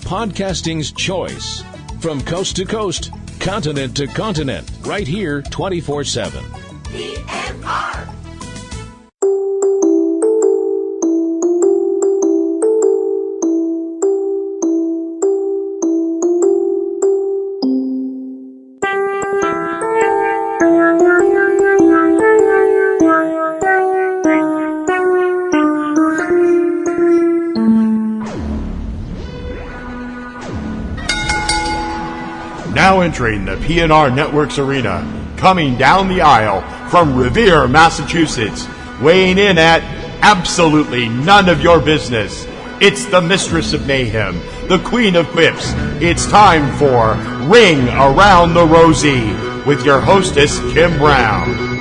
podcasting's choice. From coast to coast, continent to continent, right here 24/7. PNR. Now entering the PNRNetworks arena, coming down the aisle from Revere, Massachusetts, weighing in at absolutely none of your business. It's the Mistress of Mayhem, the Queen of Quips. It's time for Ring Around the Rosie with your hostess, Kim Brown.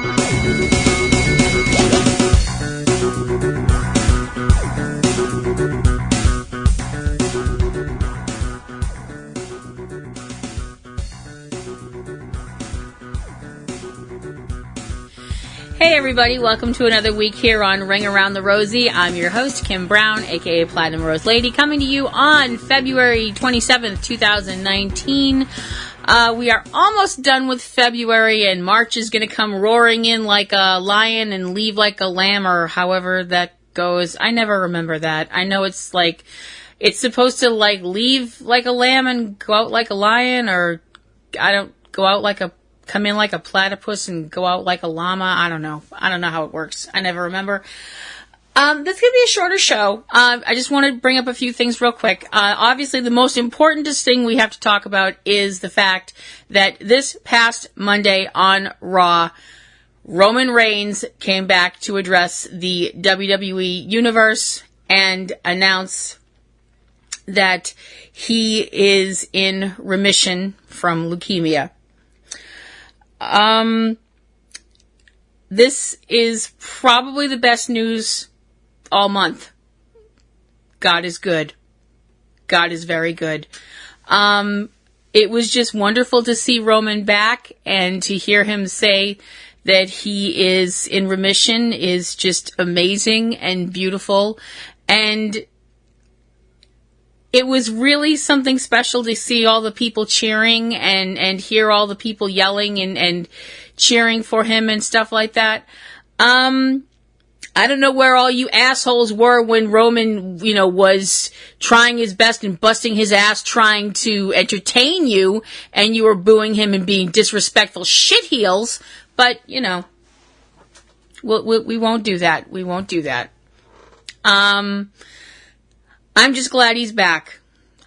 Hey everybody, welcome to another week here on Ring Around the Rosie. I'm your host, Kim Brown, aka Platinum Rose Lady, coming to you on February 27th, 2019. We are almost done with February, and March is going to come roaring in like a lion and leave like a lamb, or however that goes. I never remember that. I know it's like, it's supposed to like leave like a lamb and go out like a lion, or I don't go out like a come in like a platypus and go out like a llama. I don't know how it works. I never remember. This is going to be a shorter show. I just want to bring up a few things real quick. Obviously, the most important thing we have to talk about is the fact that this past Monday on Raw, Roman Reigns came back to address the WWE Universe and announce that he is in remission from leukemia. This is probably the best news all month. God is good. God is very good. It was just wonderful to see Roman back, and to hear him say that he is in remission is just amazing and beautiful. And it was really something special to see all the people cheering and hear all the people yelling and cheering for him and stuff like that. I don't know where all you assholes were when Roman, was trying his best and busting his ass trying to entertain you, and you were booing him and being disrespectful shitheels. But, we won't do that. We won't do that. I'm just glad he's back.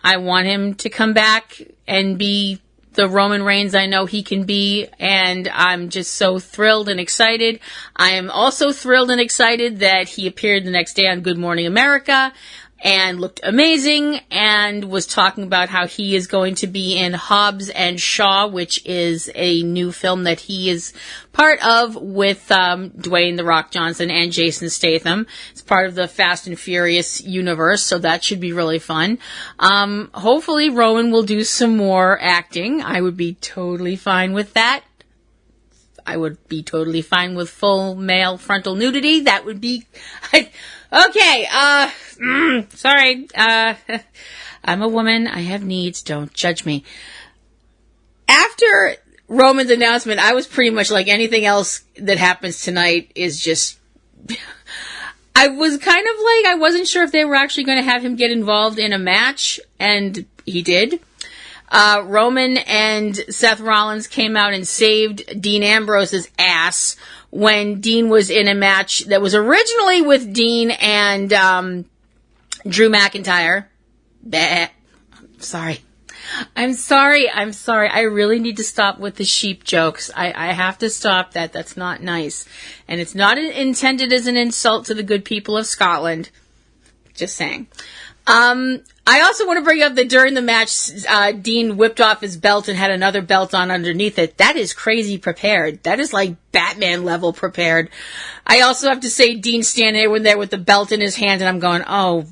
I want him to come back and be the Roman Reigns I know he can be, and I'm just so thrilled and excited. I am also thrilled and excited that he appeared the next day on Good Morning America and looked amazing, and was talking about how he is going to be in Hobbs and Shaw, which is a new film that he is part of with Dwayne "The Rock" Johnson and Jason Statham. It's part of the Fast and Furious universe, so that should be really fun. Hopefully Roman will do some more acting. I would be totally fine with that. I would be totally fine with full male frontal nudity. That would be... Okay, sorry. I'm a woman. I have needs. Don't judge me. After Roman's announcement, I was pretty much like anything else that happens tonight is just... I was kind of like, I wasn't sure if they were actually going to have him get involved in a match, and he did. Roman and Seth Rollins came out and saved Dean Ambrose's ass when Dean was in a match that was originally with Dean and Drew McIntyre. Sorry. I'm sorry. I really need to stop with the sheep jokes. I have to stop that. That's not nice. And it's not intended as an insult to the good people of Scotland. Just saying. I also want to bring up that during the match, Dean whipped off his belt and had another belt on underneath it. That is crazy prepared. That is like Batman level prepared. I also have to say Dean standing there with the belt in his hand, and I'm going, oh,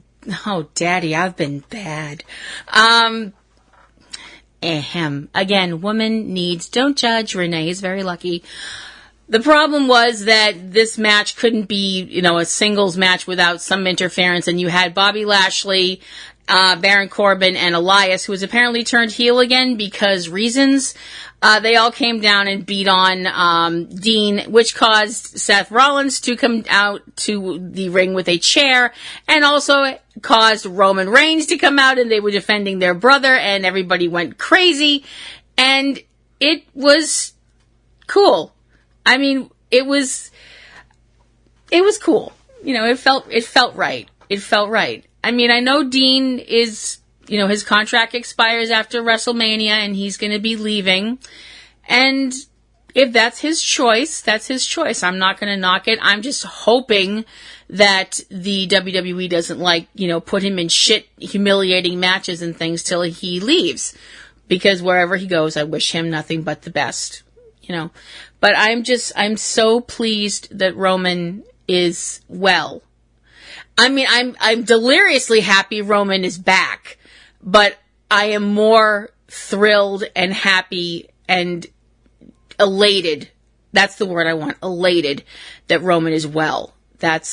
daddy, I've been bad. Again, woman needs, don't judge. Renee is very lucky. The problem was that this match couldn't be, a singles match without some interference, and you had Bobby Lashley, Baron Corbin, and Elias, who was apparently turned heel again because reasons. They all came down and beat on Dean, which caused Seth Rollins to come out to the ring with a chair, and also caused Roman Reigns to come out, and they were defending their brother, and everybody went crazy, and it was cool. I mean, it was cool. It felt right. It felt right. I mean, I know Dean is, his contract expires after WrestleMania and he's going to be leaving. And if that's his choice, that's his choice. I'm not going to knock it. I'm just hoping that the WWE doesn't put him in shit, humiliating matches and things till he leaves. Because wherever he goes, I wish him nothing but the best. But I'm so pleased that Roman is well. I mean, I'm deliriously happy Roman is back, but I am more thrilled and happy and elated. That's the word I want. Elated that Roman is well. That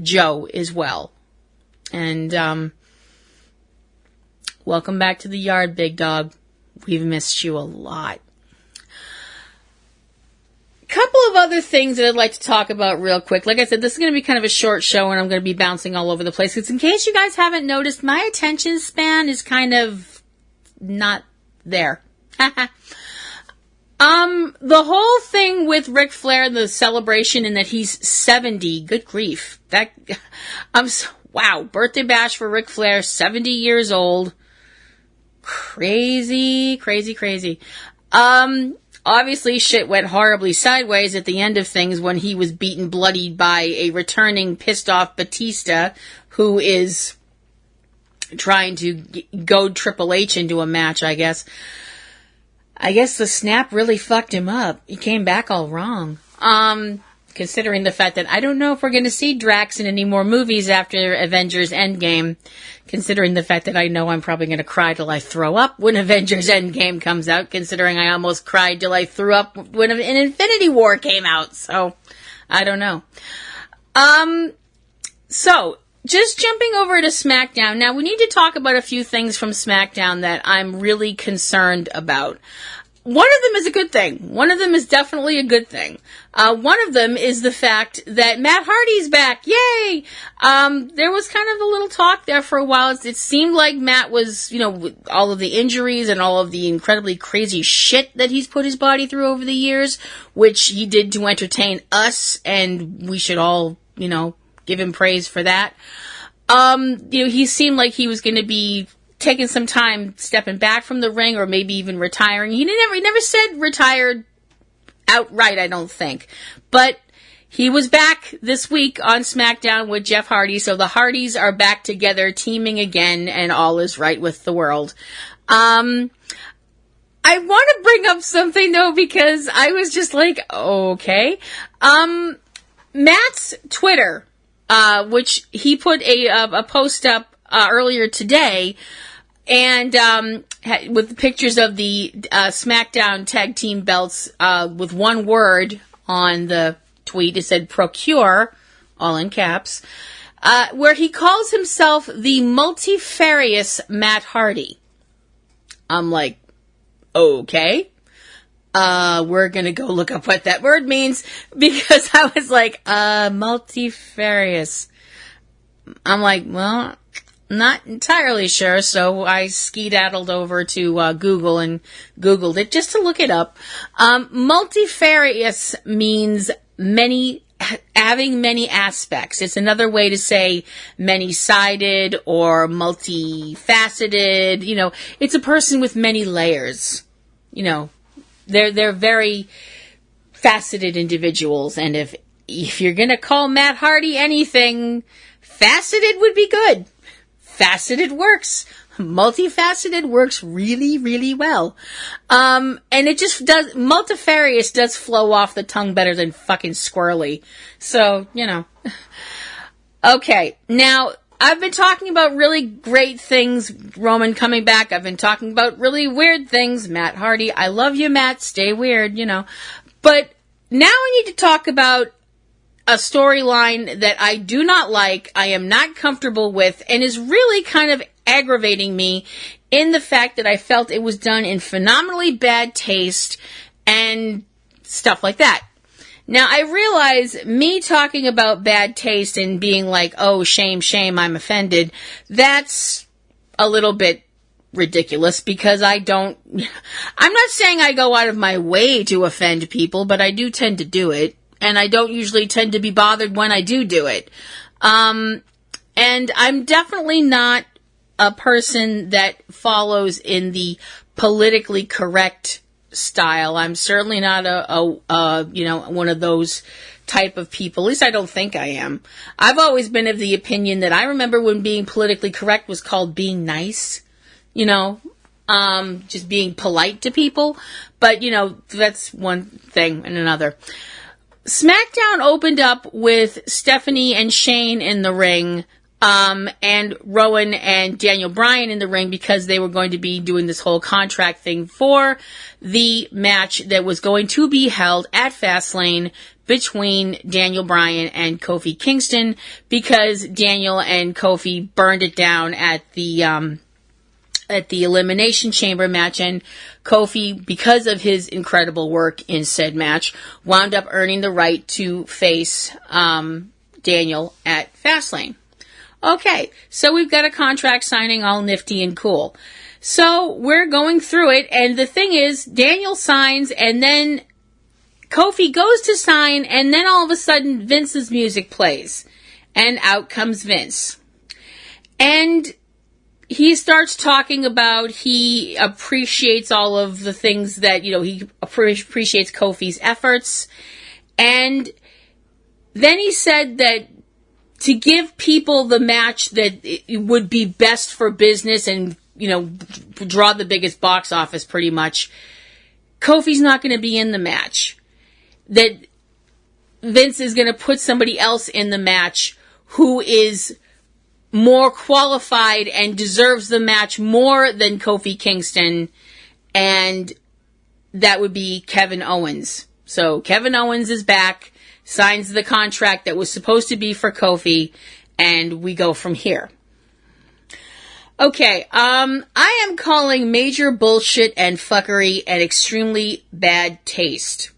Joe is well. And, welcome back to the yard, big dog. We've missed you a lot. Couple of other things that I'd like to talk about real quick. Like I said, this is going to be kind of a short show and I'm going to be bouncing all over the place. Because in case you guys haven't noticed, my attention span is kind of not there. The whole thing with Ric Flair, the celebration and that he's 70, good grief. Wow, birthday bash for Ric Flair, 70 years old. Crazy, crazy, crazy. Obviously, shit went horribly sideways at the end of things when he was beaten bloody by a returning, pissed-off Batista, who is trying to goad Triple H into a match, I guess. I guess the snap really fucked him up. He came back all wrong. Considering the fact that I don't know if we're going to see Drax in any more movies after Avengers Endgame. Considering the fact that I know I'm probably going to cry till I throw up when Avengers Endgame comes out. Considering I almost cried till I threw up when an Infinity War came out. So, I don't know. So, just jumping over to SmackDown. Now, we need to talk about a few things from SmackDown that I'm really concerned about. One of them is a good thing. One of them is definitely a good thing. One of them is the fact that Matt Hardy's back. Yay! There was kind of a little talk there for a while. It seemed like Matt was, with all of the injuries and all of the incredibly crazy shit that he's put his body through over the years, which he did to entertain us, and we should all, give him praise for that. He seemed like he was going to be taking some time stepping back from the ring or maybe even retiring. He never said retired outright, I don't think. But he was back this week on SmackDown with Jeff Hardy, so the Hardys are back together, teaming again, and all is right with the world. I want to bring up something, though, because I was just like, okay. Matt's Twitter, which he put a post up earlier today, and with the pictures of the SmackDown tag team belts with one word on the tweet. It said procure, all in caps, where he calls himself the multifarious Matt Hardy. I'm like, okay. We're gonna go look up what that word means, because I was like, multifarious. I'm like, well, not entirely sure, so I skedaddled over to Google and Googled it just to look it up. Multifarious means having many aspects. It's another way to say many-sided or multifaceted. It's a person with many layers. They're very faceted individuals, and if you're gonna call Matt Hardy anything, faceted would be good. Faceted works. Multifaceted works really, really well. And it just does, multifarious does flow off the tongue better than fucking squirrely. So, Okay, now, I've been talking about really great things, Roman coming back. I've been talking about really weird things, Matt Hardy. I love you, Matt. Stay weird, But now I need to talk about a storyline that I do not like, I am not comfortable with, and is really kind of aggravating me in the fact that I felt it was done in phenomenally bad taste and stuff like that. Now, I realize me talking about bad taste and being like, oh, shame, shame, I'm offended, that's a little bit ridiculous because I'm not saying I go out of my way to offend people, but I do tend to do it, and I don't usually tend to be bothered when I do it. And I'm definitely not a person that follows in the politically correct style. I'm certainly not one of those type of people. At least I don't think I am. I've always been of the opinion that I remember when being politically correct was called being nice, just being polite to people. But, that's one thing and another. Smackdown opened up with Stephanie and Shane in the ring, and Rowan and Daniel Bryan in the ring because they were going to be doing this whole contract thing for the match that was going to be held at Fastlane between Daniel Bryan and Kofi Kingston because Daniel and Kofi burned it down at the Elimination Chamber match, and Kofi, because of his incredible work in said match, wound up earning the right to face Daniel at Fastlane. Okay, so we've got a contract signing all nifty and cool. So we're going through it, and the thing is, Daniel signs, and then Kofi goes to sign, and then all of a sudden Vince's music plays, and out comes Vince. And he starts talking about he appreciates all of the things that, he appreciates Kofi's efforts, and then he said that to give people the match that it would be best for business and, draw the biggest box office pretty much, Kofi's not going to be in the match. That Vince is going to put somebody else in the match who is more qualified and deserves the match more than Kofi Kingston, and that would be Kevin Owens. So Kevin Owens is back, signs the contract that was supposed to be for Kofi, and we go from here. Okay, I am calling major bullshit and fuckery and extremely bad taste.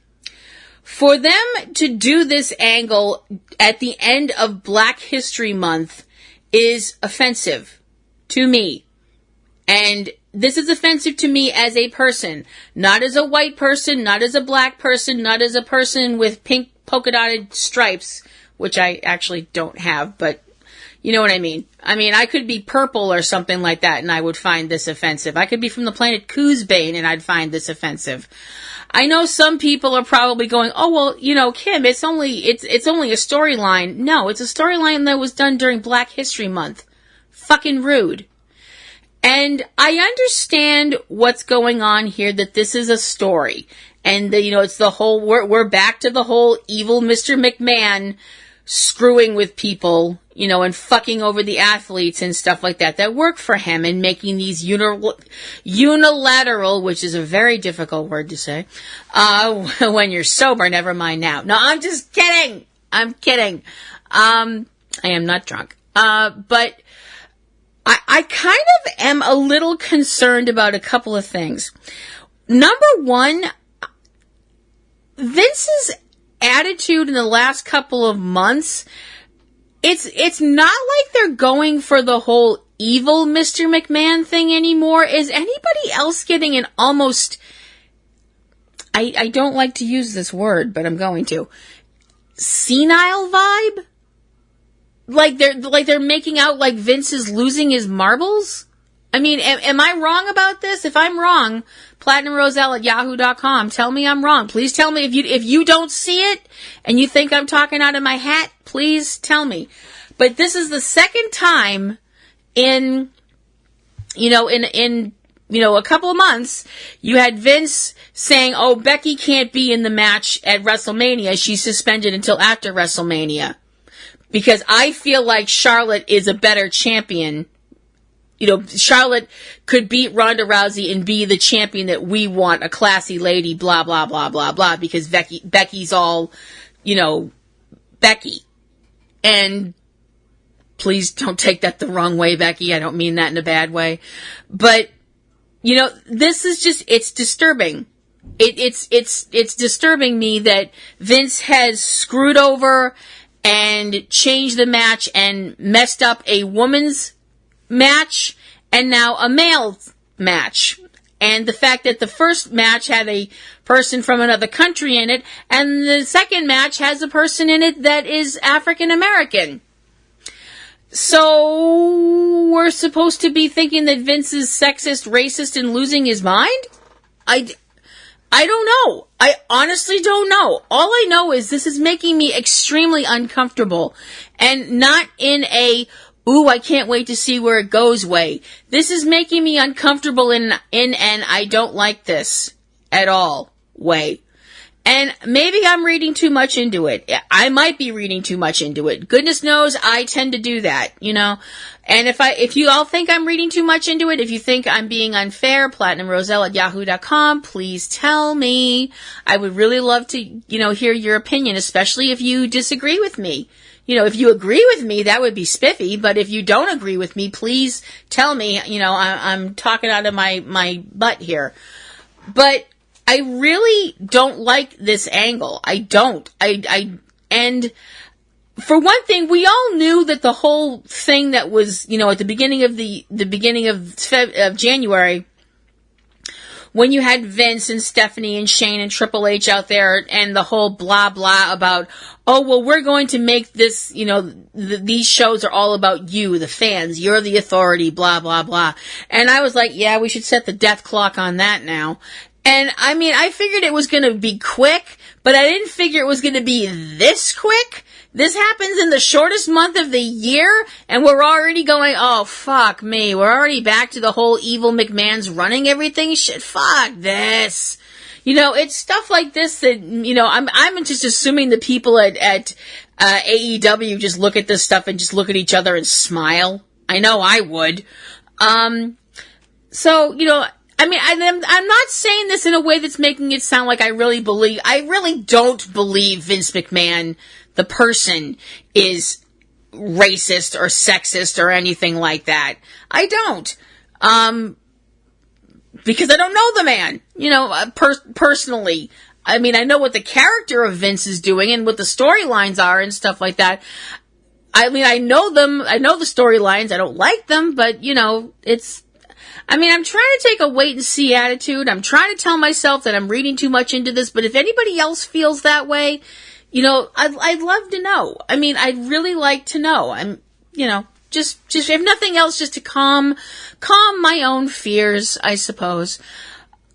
For them to do this angle at the end of Black History Month is offensive to me. And this is offensive to me as a person, not as a white person, not as a black person, not as a person with pink polka dotted stripes, which I actually don't have, but you know what I mean. I mean, I could be purple or something like that and I would find this offensive. I could be from the planet Coosbane and I'd find this offensive. I know some people are probably going, oh, well, Kim, it's only a storyline. No, it's a storyline that was done during Black History Month. Fucking rude. And I understand what's going on here, that this is a story. And, it's the whole, we're back to the whole evil Mr. McMahon screwing with people, and fucking over the athletes and stuff like that work for him, and making these unilateral, which is a very difficult word to say, when you're sober, never mind now. No, I'm just kidding. I'm kidding. I am not drunk. But I kind of am a little concerned about a couple of things. Number one, Vince's attitude in the last couple of months, it's not like they're going for the whole evil Mr. McMahon thing anymore. Is anybody else getting an almost, I don't like to use this word, but I'm going to, senile vibe? Like they're making out like Vince is losing his marbles? I mean, am I wrong about this? If I'm wrong, PlatinumRoselle@yahoo.com. Tell me I'm wrong. Please tell me if you don't see it and you think I'm talking out of my hat, please tell me. But this is the second time in a couple of months, you had Vince saying, oh, Becky can't be in the match at WrestleMania. She's suspended until after WrestleMania. Because I feel like Charlotte is a better champion Charlotte could beat Ronda Rousey and be the champion that we want, a classy lady, blah, blah, blah, blah, blah, because Becky's all, Becky. And please don't take that the wrong way, Becky. I don't mean that in a bad way. But, this is just, it's disturbing. It's disturbing me that Vince has screwed over and changed the match and messed up a woman's match and now a male match. And the fact that the first match had a person from another country in it, and the second match has a person in it that is African American. So we're supposed to be thinking that Vince is sexist, racist, and losing his mind? I don't know. I honestly don't know. All I know is this is making me extremely uncomfortable, and not in a ooh, I can't wait to see where it goes way. This is making me uncomfortable in an I don't like this at all way. And maybe I'm reading too much into it. I might be reading too much into it. Goodness knows I tend to do that, And if you all think I'm reading too much into it, if you think I'm being unfair, platinumroselle@yahoo.com, please tell me. I would really love to, hear your opinion, especially if you disagree with me. If you agree with me, that would be spiffy, but if you don't agree with me, please tell me, I'm talking out of my butt here. But I really don't like this angle. I don't. And for one thing, we all knew that the whole thing that was, at the beginning of the beginning of January, when you had Vince and Stephanie and Shane and Triple H out there and the whole blah blah about, oh, well, we're going to make this, these shows are all about you, the fans, you're the authority, blah blah blah. And I was like, yeah, we should set the death clock on that now. And I figured it was going to be quick, but I didn't figure it was going to be this quick. This happens in the shortest month of the year, and we're already going, oh, fuck me. We're already back to the whole evil McMahon's running everything shit. Fuck this. It's stuff like this that, I'm just assuming the people at AEW just look at this stuff and just look at each other and smile. I know I would. So, I'm not saying this in a way that's making it sound like I really don't believe Vince McMahon, the person, is racist or sexist or anything like that. I don't. Because I don't know the man, personally. I know what the character of Vince is doing and what the storylines are and stuff like that. I know them. I know the storylines. I don't like them, but, I'm trying to take a wait and see attitude. I'm trying to tell myself that I'm reading too much into this, but if anybody else feels that way, I'd love to know. I'd really like to know. Just if nothing else, just to calm my own fears, I suppose.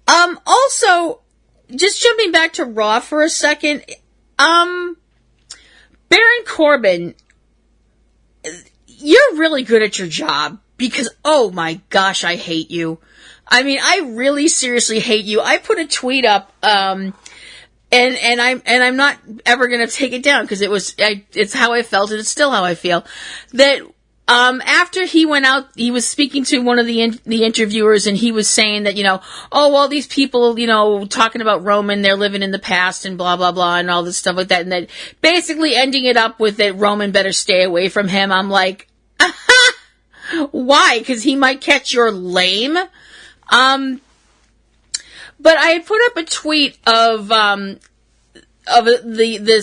Also, just jumping back to Raw for a second, Baron Corbin, you're really good at your job. Because, oh my gosh, I hate you. I really seriously hate you. I put a tweet up, and I'm not ever gonna take it down because it's how I felt and it's still how I feel. That, after he went out, he was speaking to one of the interviewers and he was saying that, oh, all these people, talking about Roman, they're living in the past and blah, blah, blah and all this stuff like that. And that basically ending it up with that Roman better stay away from him. I'm like, aha! Why? Because he might catch your lame. But I had put up a tweet of the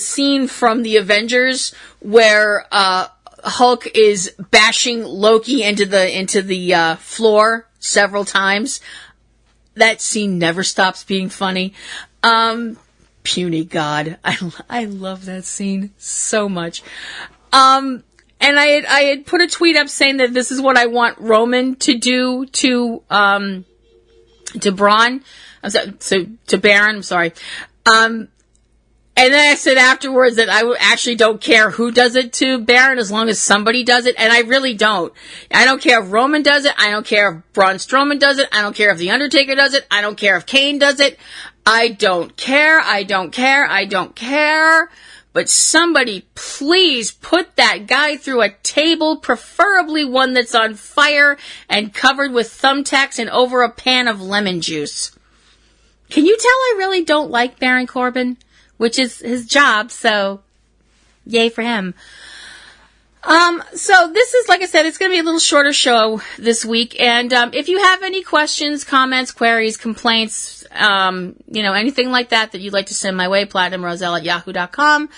scene from the Avengers where Hulk is bashing Loki into the floor several times. That scene never stops being funny. Puny God, I love that scene so much. And I had put a tweet up saying that this is what I want Roman to do to Braun. To Baron, I'm sorry. And then I said afterwards that I actually don't care who does it to Baron as long as somebody does it, and I really don't. I don't care if Roman does it. I don't care if Braun Strowman does it. I don't care if The Undertaker does it. I don't care if Kane does it. I don't care. but somebody please put that guy through a table, preferably one that's on fire and covered with thumbtacks and over a pan of lemon juice. Can you tell I really don't like Baron Corbin? Which is his job, so yay for him. So this is, like I said, it's going to be a little shorter show this week. And if you have any questions, comments, queries, complaints, anything like that you'd like to send my way, platinumroselle@yahoo.com.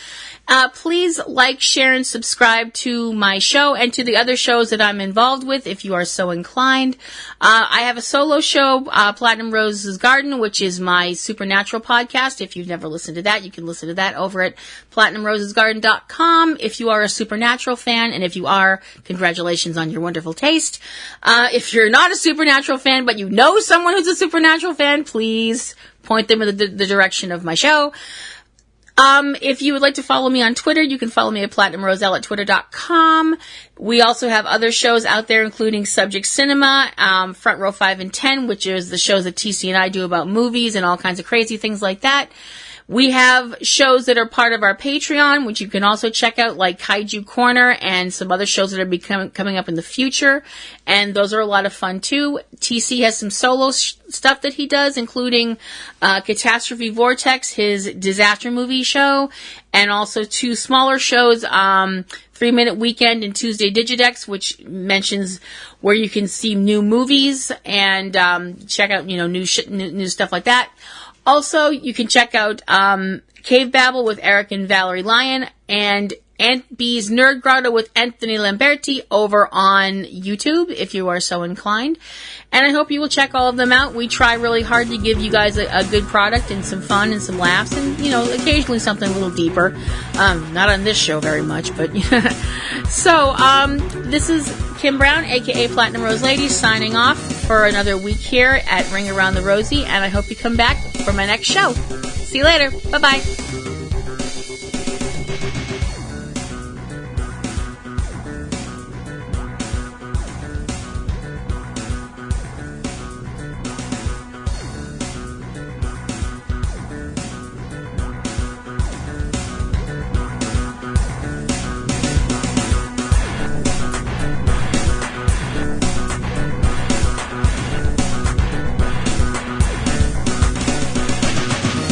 Please like, share, and subscribe to my show and to the other shows that I'm involved with if you are so inclined. I have a solo show, Platinum Rose's Garden, which is my supernatural podcast. If you've never listened to that, you can listen to that over at platinumrosesgarden.com if you are a supernatural fan. And if you are, congratulations on your wonderful taste. If you're not a supernatural fan, but you know someone who's a supernatural fan, please point them in the direction of my show. If you would like to follow me on Twitter, you can follow me at PlatinumRoselle at Twitter.com. We also have other shows out there, including Subject Cinema, Front Row 5 and 10, which is the shows that TC and I do about movies and all kinds of crazy things like that. We have shows that are part of our Patreon, which you can also check out, like Kaiju Corner and some other shows that are coming up in the future. And those are a lot of fun, too. TC has some solo stuff that he does, including Catastrophe Vortex, his disaster movie show, and also 2 smaller shows, 3 Minute Weekend and Tuesday Digidex, which mentions where you can see new movies and check out, new stuff like that. Also, you can check out Cavebabble with Eric and Valerie Lyon and Aunt B's Nerd Grotto with Anthony Lamberti over on YouTube, if you are so inclined. And I hope you will check all of them out. We try really hard to give you guys a good product and some fun and some laughs and, occasionally something a little deeper. Not on this show very much, but... So, this is Kim Brown, a.k.a. Platinum Rose Lady, signing off for another week here at Ring Around the Rosie, and I hope you come back for my next show. See you later. Bye-bye.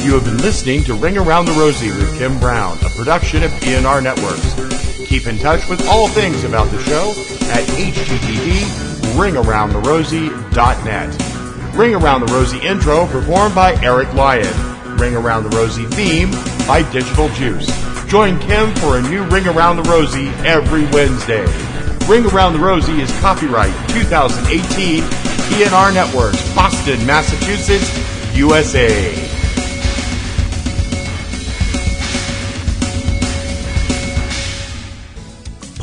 You have been listening to Ring Around the Rosie with Kim Brown, a production of PNRNetworks. Keep in touch with all things about the show at http://ringaroundtherosie.net. Ring Around the Rosie intro performed by Eric Lyon. Ring Around the Rosie theme by Digital Juice. Join Kim for a new Ring Around the Rosie every Wednesday. Ring Around the Rosie is copyright 2018 PNRNetworks, Boston, Massachusetts, USA.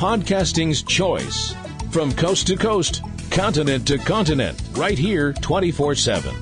Podcasting's choice. From coast to coast, continent to continent, right here 24/7.